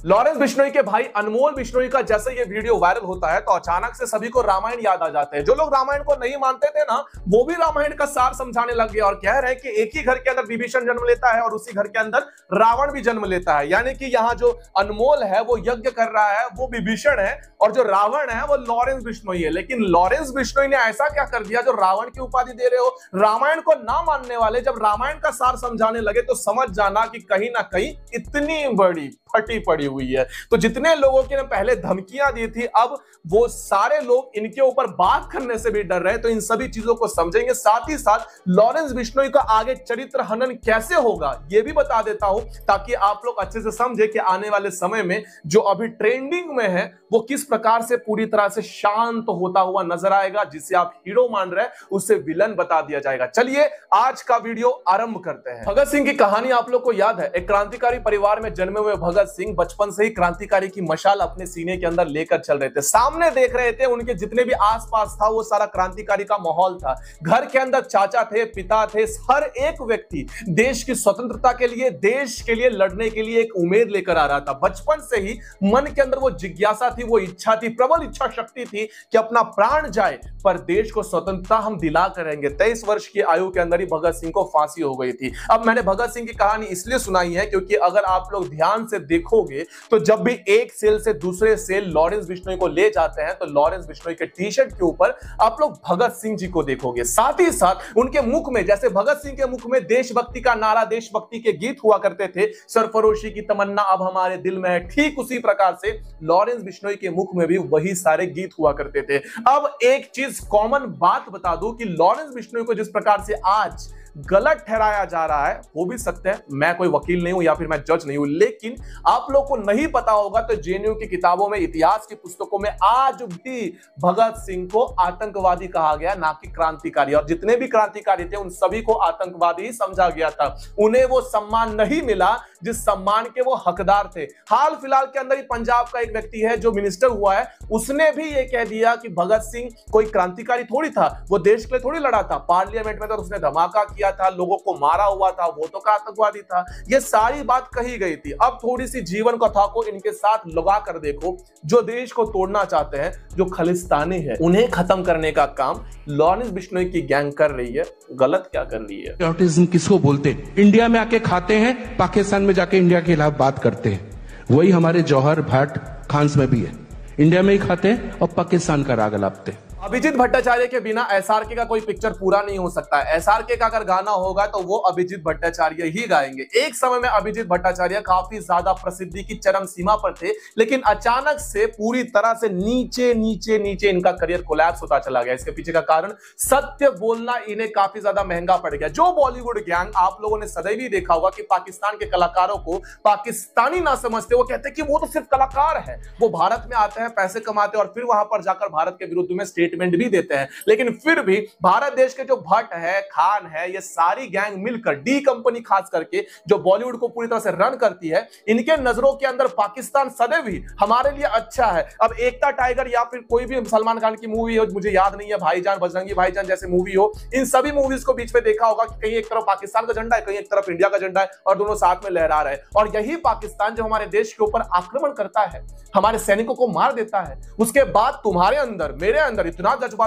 Lawrence Bishnoi के भाई अनमोल बिश्नोई का जैसे ये वीडियो वायरल होता है तो अचानक से सभी को रामायण याद आ जाते हैं। जो लोग रामायण को नहीं मानते थे ना, वो भी रामायण का सार समझाने लग गए और कह रहे हैं कि एक ही घर के अंदर विभीषण जन्म लेता है और उसी घर के अंदर रावण भी जन्म लेता है। यानी कि यहाँ जो अनमोल है वो यज्ञ कर रहा है वो विभीषण है और जो रावण है वो लॉरेंस बिश्नोई है। लेकिन लॉरेंस बिश्नोई ने ऐसा क्या कर दिया जो रावण की उपाधि दे रहे हो? रामायण को ना मानने वाले जब रामायण का सार समझाने लगे तो समझ जाना कि कहीं ना कहीं इतनी बड़ी फटी पड़ी हुई है। तो जितने लोगों की ने पहले धमकियां दी थी, अब वो सारे लोग इनके ऊपर बात करने से भी डर रहे हैं। तो इन सभी चीजों को समझेंगे, साथ ही साथ लॉरेंस बिश्नोई का आगे चरित्र हनन कैसे होगा ये भी बता देता हूं, ताकि आप लोग अच्छे से समझे कि आने वाले समय में जो अभी ट्रेंडिंग में है वो किस प्रकार से पूरी तरह से शांत होता हुआ नजर आएगा। जिसे आप हीरो मान रहे हैं उससे विलन बता दिया जाएगा। चलिए आज का वीडियो आरंभ करते हैं। भगत सिंह की कहानी आप लोग को याद है। एक क्रांतिकारी परिवार में जन्मे हुए भगत सिंह बचपन से ही क्रांतिकारी की मशाल अपने सीने के अंदर लेकर चल रहे थे। सामने देख रहे थे, उनके जितने भी आसपास था वो सारा क्रांतिकारी का माहौल था। घर के अंदर चाचा थे, पिता थे, हर एक व्यक्ति देश की स्वतंत्रता के लिए, देश के लिए लड़ने के लिए एक उम्मीद लेकर आ रहा था। बचपन से ही मन के अंदर वो जिज्ञासा थी, वो इच्छा थी, प्रबल इच्छा शक्ति थी कि अपना प्राण जाए पर देश को स्वतंत्रता हम दिला करेंगे। 23 वर्ष की आयु के अंदर ही भगत सिंह को फांसी हो गई थी। अब मैंने भगत सिंह की कहानी इसलिए सुनाई है क्योंकि अगर आप लोग ध्यान से देखोगे तो जब भी एक सेल से दूसरे सेल लॉरेंस बिश्नोई को ले जाते हैं तो लॉरेंस बिश्नोई के टी शर्ट के ऊपर आप लोग भगत सिंह जी को देखोगे। साथ ही साथ उनके मुख में, जैसे भगत सिंह के मुख में देशभक्ति का नारा, देशभक्ति के गीत हुआ करते थे, सरफरोशी की तमन्ना अब हमारे दिल में है, ठीक उसी प्रकार से लॉरेंस बिश्नोई के मुख में भी वही सारे गीत हुआ करते थे। अब एक चीज कॉमन बात बता दूं कि लॉरेंस बिश्नोई को जिस प्रकार से आज गलत ठहराया जा रहा है, हो भी सकता है, मैं कोई वकील नहीं हूं या फिर मैं जज नहीं हूं, लेकिन आप लोग को नहीं पता होगा तो जेएनयू की किताबों में, इतिहास की पुस्तकों में आज भी भगत सिंह को आतंकवादी कहा गया, ना कि क्रांतिकारी। और जितने भी क्रांतिकारी थे उन सभी को आतंकवादी ही समझा गया था। उन्हें वो सम्मान नहीं मिला जिस सम्मान के वो हकदार थे। हाल फिलहाल के अंदर ही पंजाब का एक व्यक्ति है जो मिनिस्टर हुआ है, उसने भी ये कह दिया कि भगत सिंह कोई क्रांतिकारी थोड़ी था, वो देश के लिए थोड़ी लड़ा था। पार्लियामेंट में तो उसने धमाका किया था, लोगों को मारा हुआ था, वो तो आतंकवादी था। ये सारी बात कही गई थी। अब थोड़ी सी जीवन कथा को इनके साथ लगा कर देखो। जो देश को तोड़ना चाहते हैं, जो खालिस्तानी है, उन्हें खत्म करने का काम लॉरेंस बिश्नोई की गैंग कर रही है। गलत क्या कर रही है? पैट्रियोटिज्म किसको बोलते हैं? इंडिया में आके खाते हैं, पाकिस्तान में जाके इंडिया के खिलाफ बात करते हैं। वही हमारे जौहर भट्ट खान्स में भी है, इंडिया में ही खाते हैं और पाकिस्तान का राग अलापते हैं। अभिजीत भट्टाचार्य के बिना एसआरके का कोई पिक्चर पूरा नहीं हो सकता है। एसआरके का अगर गाना होगा तो वो अभिजीत भट्टाचार्य ही गाएंगे। एक समय में अभिजीत भट्टाचार्य काफी ज्यादा प्रसिद्धि की चरम सीमा पर थे, लेकिन अचानक से पूरी तरह से नीचे नीचे नीचे इनका करियर कोलैप्स होता चला गया। इसके पीछे का कारण सत्य बोलना इन्हें काफी ज्यादा महंगा पड़ गया। जो बॉलीवुड गैंग, आप लोगों ने सदैव ही देखा होगा कि पाकिस्तान के कलाकारों को पाकिस्तानी ना समझते, वो कहते कि वो तो सिर्फ कलाकार है, वो भारत में आते हैं, पैसे कमाते हैं और फिर वहां पर जाकर भारत के विरुद्ध में स्टेटमेंट भी देते हैं। लेकिन फिर भी भारत देश के जो भट्ट है, खान है, ये सारी गैंग मिलकर, डी कंपनी खास करके जो बॉलीवुड को पूरी तरह से रन करती है, इनके नजरों के अंदर पाकिस्तान सदैव ही हमारे लिए अच्छा है। अब एकता टाइगर या फिर कोई भी सलमान खान की मूवी हो, मुझे याद नहीं है, भाईजान, बजरंगी भाईजान जैसे मूवी हो, इन सभी मूवीज को बीच में देखा होगा कि कहीं एक तरफ पाकिस्तान का झंडा है, कहीं एक तरफ इंडिया का झंडा है और दोनों साथ में लहरा रहे हैं। और यही पाकिस्तान जब हमारे देश के ऊपर आक्रमण करता है, हमारे सैनिकों को मार देता है, उसके बाद तुम्हारे अंदर, मेरे अंदर इतना जज्बा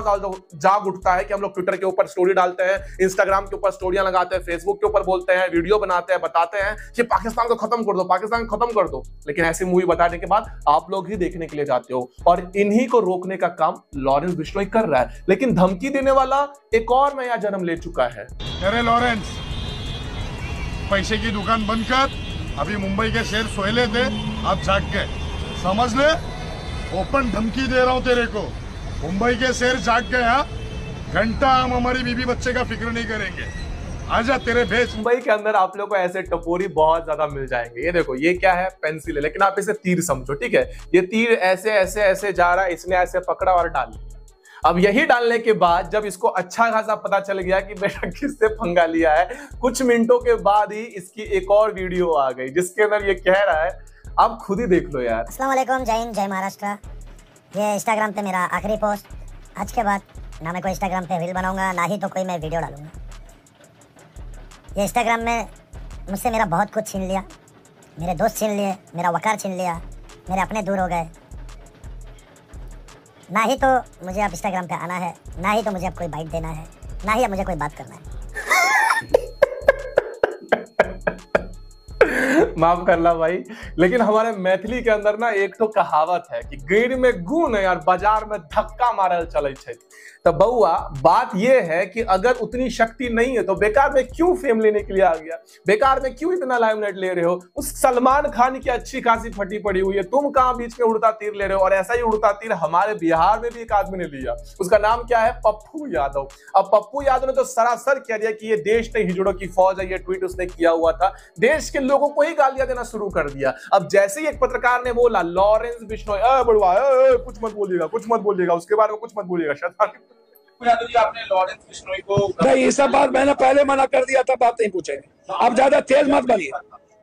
जाग उठता है कि हम लोग ट्विटर के ऊपर स्टोरी डालते हैं, इंस्टाग्राम के ऊपर स्टोरियां लगाते हैं, फेसबुक के ऊपर बोलते हैं, वीडियो बनाते हैं, बताते हैं कि पाकिस्तान को खत्म कर दो, पाकिस्तान को खत्म कर दो। लेकिन ऐसी मूवी बताने के बाद आप लोग ही देखने के लिए जाते हो और इन्हीं को रोकने का काम लॉरेंस बिश्नोई कर रहा है। लेकिन धमकी देने वाला एक और नया जन्म ले चुका है। अरे लॉरेंस, पैसे की दुकान बंद कर, अभी मुंबई के शेर सोए थे, अब जाग गए, समझ ले। ओपन धमकी दे रहा हूं तेरे को, मुंबई के शेर जाग गया, घंटा हम हमारी बीवी बच्चे का फिक्र नहीं करेंगे, आजा तेरे भेज। मुंबई के अंदर आप लोगों को ऐसे टपोरी बहुत ज्यादा मिल जाएंगे। ये देखो, ये क्या है? पेंसिल है, लेकिन आप इसे तीर समझो, ठीक है? ये तीर ऐसे ऐसे ऐसे जा रहा है, इसने ऐसे पकड़ा और डाल लिया। अब यही डालने के बाद जब इसको अच्छा खासा पता चल गया कि बेटा किससे पंगा लिया है, कुछ मिनटों के बाद ही इसकी एक और वीडियो आ गई जिसके अंदर ये कह रहा है, आप खुद ही देख लो यार। अस्सलाम वालेकुम, जय हिंद, जय महाराष्ट्र। ये इंस्टाग्राम पे मेरा आखिरी पोस्ट। आज के बाद ना मैं कोई इंस्टाग्राम पे रील बनाऊंगा, ना ही तो कोई मैं वीडियो डालूंगा। ये इंस्टाग्राम में मुझसे मेरा बहुत कुछ छीन लिया, मेरे दोस्त छीन लिए, मेरा वकार छीन लिया, मेरे अपने दूर हो गए। ना ही तो मुझे अब इंस्टाग्राम पे आना है, ना ही तो मुझे अब कोई बाइट देना है, ना ही अब मुझे कोई बात करना है। माफ करना भाई, लेकिन हमारे मैथिली के अंदर ना एक तो कहावत है कि गीर में गुण है यार, बाजार में धक्का मारल चले छे। तो बउआ बात यह है कि अगर उतनी शक्ति नहीं है तो बेकार में क्यों फेम लेने के लिए आ गया, बेकार में क्यों इतना लाइमलाइट ले रहे हो। उस सलमान खान की अच्छी खासी फटी पड़ी हुई है, तुम कहां बीच में उड़ता तीर ले रहे हो। और ऐसा ही उड़ता तीर हमारे बिहार में भी एक आदमी ने लिया, उसका नाम क्या है, पप्पू यादव। अब पप्पू यादव ने तो सरासर कह दिया कि ये देश नहीं हिजड़ों की फौज है, ये ट्वीट उसने किया हुआ था, देश के लोगों को ही गालियां देना शुरू कर दिया। अब जैसे ही एक पत्रकार ने बोला लॉरेंस बिश्नोई बड़वा कुछ मत बोलिएगा, कुछ मत बोलिएगा, उसके बारे में कुछ मत बोलिएगा, शैतान यादव जी आपने लॉरेंस बिश्नोई को नहीं, ये सब बात मैंने पहले मना कर दिया था, बात नहीं पूछेंगे। आप ज्यादा तेज मत बनिए,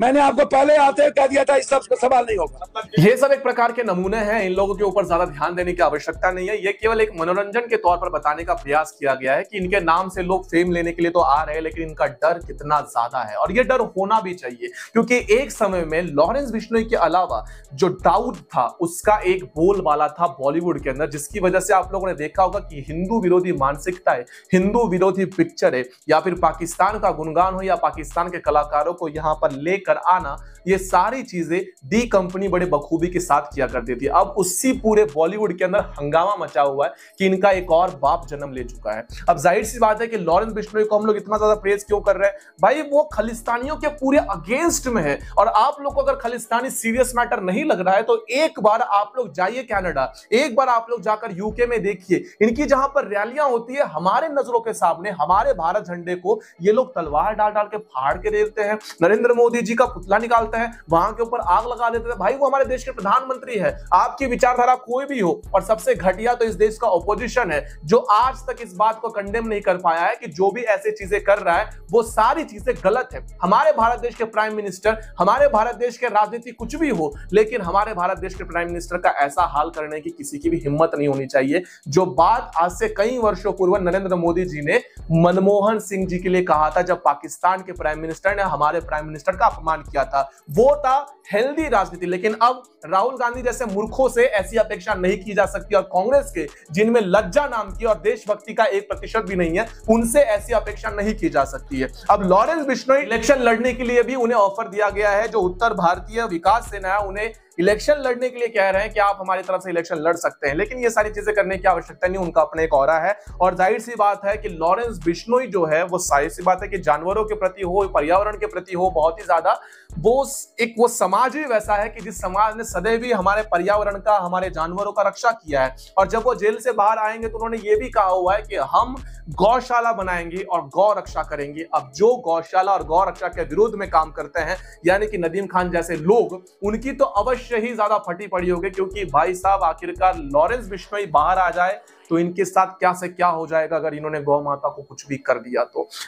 मैंने आपको पहले आते कह दिया था, इस सब सवाल नहीं होगा। ये सब एक प्रकार के नमूने हैं, इन लोगों के ऊपर ज्यादा ध्यान देने की आवश्यकता नहीं है। ये केवल एक मनोरंजन के तौर पर बताने का प्रयास किया गया है कि इनके नाम से लोग फेम लेने के लिए तो आ रहे हैं, लेकिन इनका डर कितना ज्यादा है। और ये डर होना भी चाहिए, क्योंकि एक समय में लॉरेंस बिश्नोई के अलावा जो दाऊद था उसका एक बोलबाला था बॉलीवुड के अंदर, जिसकी वजह से आप लोगों ने देखा होगा कि हिंदू विरोधी मानसिकता है, हिंदू विरोधी पिक्चर है, या फिर पाकिस्तान का गुणगान हो या पाकिस्तान के कलाकारों को यहां पर लेकर आना, ये सारी चीजें डी कंपनी बड़े बखूबी के साथ किया करती थी। अब उसी पूरे बॉलीवुड के अंदर हंगामा मचा हुआ है कि इनका एक और बाप जन्म ले चुका है। अब जाहिर सी बात है कि लॉरेंस बिश्नोई को हम लोग इतना ज्यादा प्रेज क्यों कर रहे हैं भाई, वो खालिस्तानियों के पूरे अगेंस्ट में है। और आप लोग को अगर खालिस्तानी सीरियस मैटर नहीं लग रहा है तो एक बार आप लोग जाइए कनाडा, एक बार आप लोग जाकर यूके में देखिए, इनकी जहां पर रैलियां होती है, हमारे नजरों के सामने हमारे भारत झंडे को ये लोग तलवार डाल डाल के फाड़ के देते हैं, नरेंद्र मोदी जी का पुतला निकालते हैं, वहां के ऊपर आग लगा देते हैं। भाई वो हमारे देश के प्रधानमंत्री है, आपकी विचारधारा कोई भी हो। और सबसे घटिया तो इस देश का ऑपोजिशन है, जो आज तक इस बात को कंडेम नहीं कर पाया है कि जो भी ऐसे चीजें कर रहा है वो सारी चीजें गलत है। हमारे भारत देश के प्राइम मिनिस्टर, हमारे भारत देश के राजनीति कुछ भी हो, लेकिन हमारे भारत देश के प्राइम मिनिस्टर का ऐसा हाल करने की किसी की भी हिम्मत नहीं होनी चाहिए। जो बात आज से कई वर्षों पूर्व नरेंद्र मोदी जी ने मनमोहन सिंह जी के लिए कहा था, जब पाकिस्तान के प्राइम मिनिस्टर ने हमारे प्राइम मिनिस्टर का अपमान किया था, वो था हेल्दी राजनीति। लेकिन अब राहुल गांधी जैसे मूर्खों से ऐसी अपेक्षा नहीं की जा सकती, और कांग्रेस के जिनमें लज्जा नाम की और देशभक्ति का 1% भी नहीं है, उनसे ऐसी अपेक्षा नहीं की जा सकती है। अब लॉरेंस बिश्नोई इलेक्शन लड़ने के लिए भी उन्हें ऑफर दिया गया है, जो उत्तर भारतीय विकास सेना है उन्हें इलेक्शन लड़ने के लिए कह रहे हैं कि आप हमारी तरफ से इलेक्शन लड़ सकते हैं। लेकिन ये सारी चीजें करने की आवश्यकता नहीं, उनका अपने एक ऑरा है। और जाहिर सी बात है कि लॉरेंस बिश्नोई जो है वो जाहिर सी बात है कि जानवरों के प्रति हो, पर्यावरण के प्रति हो, बहुत ही ज्यादा वो समाज ही वैसा है कि जिस समाज ने सदैव ही हमारे पर्यावरण का, हमारे जानवरों का रक्षा किया है। और जब वो जेल से बाहर आएंगे तो उन्होंने ये भी कहा हुआ है कि हम गौशाला बनाएंगे और गौ रक्षा करेंगे। अब जो गौशाला और गौ रक्षा के विरोध में काम करते हैं, यानी कि नदीम खान जैसे लोग, उनकी तो अवश्य ही ज्यादा फटी पड़ी होगी, क्योंकि भाई साहब आखिरकार लॉरेंस बिश्नोई बाहर आ जाए तो इनके साथ क्या से क्या हो जाएगा अगर इन्होंने गौ माता को कुछ भी कर दिया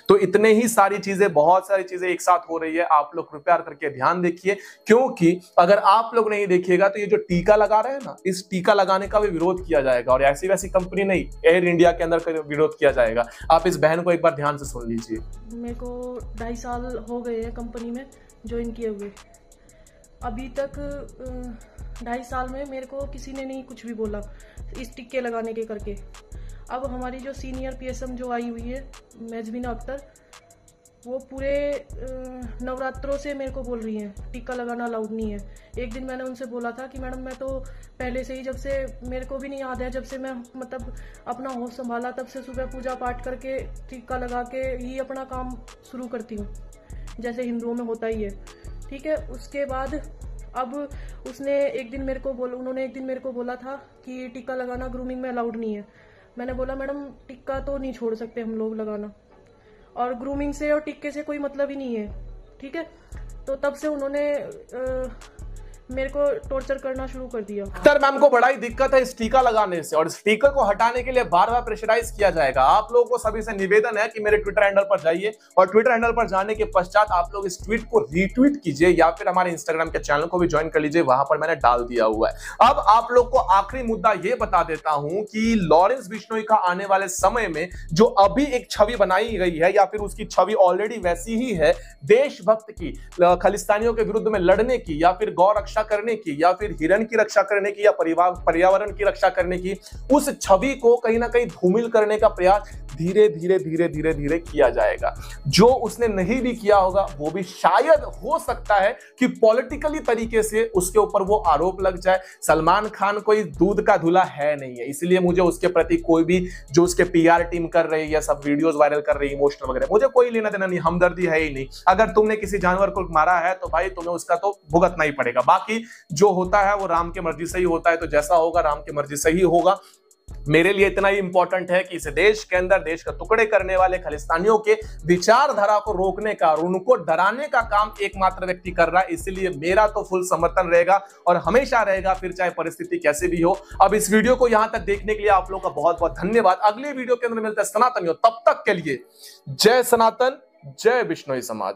तो इतने ही सारी चीजें, बहुत सारी चीजें एक साथ हो रही है। आप लोग कृपया करके ध्यान देखिए, क्योंकि अगर आप लोग नहीं देखिएगा तो ये जो टीका लगा रहे हैं ना, इस टीका लगाने का भी विरोध किया जाएगा। और ऐसी वैसी कंपनी नहीं, एयर इंडिया के अंदर विरोध किया जाएगा। आप इस बहन को एक बार ध्यान से सुन लीजिए। मेरे को 2.5 साल हो गए हैं कंपनी में ज्वाइन किए हुए। अभी तक 2.5 साल में मेरे को किसी ने नहीं कुछ भी बोला इस टिक्के लगाने के करके। अब हमारी जो सीनियर पीएसएम जो आई हुई है मेजबिना अख्तर, वो पूरे नवरात्रों से मेरे को बोल रही हैं टीका लगाना अलाउड नहीं है। एक दिन मैंने उनसे बोला था कि मैडम मैं तो पहले से ही, जब से मेरे को भी नहीं याद है, जब से मैं मतलब अपना होश संभाला तब से सुबह पूजा पाठ करके टीका लगा के ही अपना काम शुरू करती हूँ, जैसे हिंदुओं में होता ही है। ठीक है, उसके बाद अब उन्होंने एक दिन मेरे को बोला था कि टीका लगाना ग्रूमिंग में अलाउड नहीं है। मैंने बोला मैडम टीका तो नहीं छोड़ सकते हम लोग लगाना, और ग्रूमिंग से और टिक्के से कोई मतलब ही नहीं है। ठीक है, तो तब से उन्होंने मेरे को टॉर्चर करना शुरू कर दिया। सर मैम को बड़ा ही दिक्कत है स्टिकर लगाने से, और स्टिकर को हटाने के लिए बार बार प्रेशराइज किया जाएगा। आप लोगों को सभी से निवेदन है कि मेरे ट्विटर हैंडल पर जाइए और ट्विटर हैंडल पर जाने के पश्चात आप लोग इस ट्वीट को रीट्वीट कीजिए या फिर हमारे इंस्टाग्राम के चैनल को भी ज्वाइन कर लीजिए, वहां पर मैंने डाल दिया हुआ है। अब आप लोग को आखिरी मुद्दा यह बता देता हूं कि लॉरेंस बिश्नोई का आने वाले समय में जो अभी एक छवि बनाई गई है या फिर उसकी छवि ऑलरेडी वैसी ही है, देशभक्त की, खालिस्तानियों के विरुद्ध में लड़ने की या फिर गौ रक्षा करने की या फिर हिरण की रक्षा करने की या पर्यावरण की रक्षा करने की, उस छवि को कहीं ना कहीं धूमिल करने का प्रयास धीरे धीरे धीरे धीरे धीरे किया जाएगा। जो उसने नहीं भी किया होगा वो भी शायद हो सकता है कि पॉलिटिकली तरीके से उसके ऊपर वो आरोप लग जाए। सलमान खान कोई दूध का धुला है नहीं है, इसलिए मुझे उसके प्रति कोई भी जो उसके पीआर टीम कर रही है, सब वीडियोस वायरल कर रही है इमोशनल वगैरह, मुझे कोई लेना देना नहीं, हमदर्दी है ही नहीं। अगर तुमने किसी जानवर को मारा है तो भाई तुम्हें उसका तो भुगतना ही पड़ेगा। बाकी जो होता है वो राम की मर्जी से ही होता है, तो जैसा होगा राम की मर्जी से ही होगा। मेरे लिए इतना ही इंपॉर्टेंट है कि इस देश के अंदर देश का टुकड़े करने वाले खालिस्तानियों के विचारधारा को रोकने का और उनको डराने का काम एकमात्र व्यक्ति कर रहा है, इसलिए मेरा तो फुल समर्थन रहेगा और हमेशा रहेगा, फिर चाहे परिस्थिति कैसे भी हो। अब इस वीडियो को यहां तक देखने के लिए आप लोगों का बहुत बहुत धन्यवाद। अगले वीडियो के अंदर मिलते हैं सनातनियों, तब तक के लिए जय सनातन, जय बिश्नोई समाज।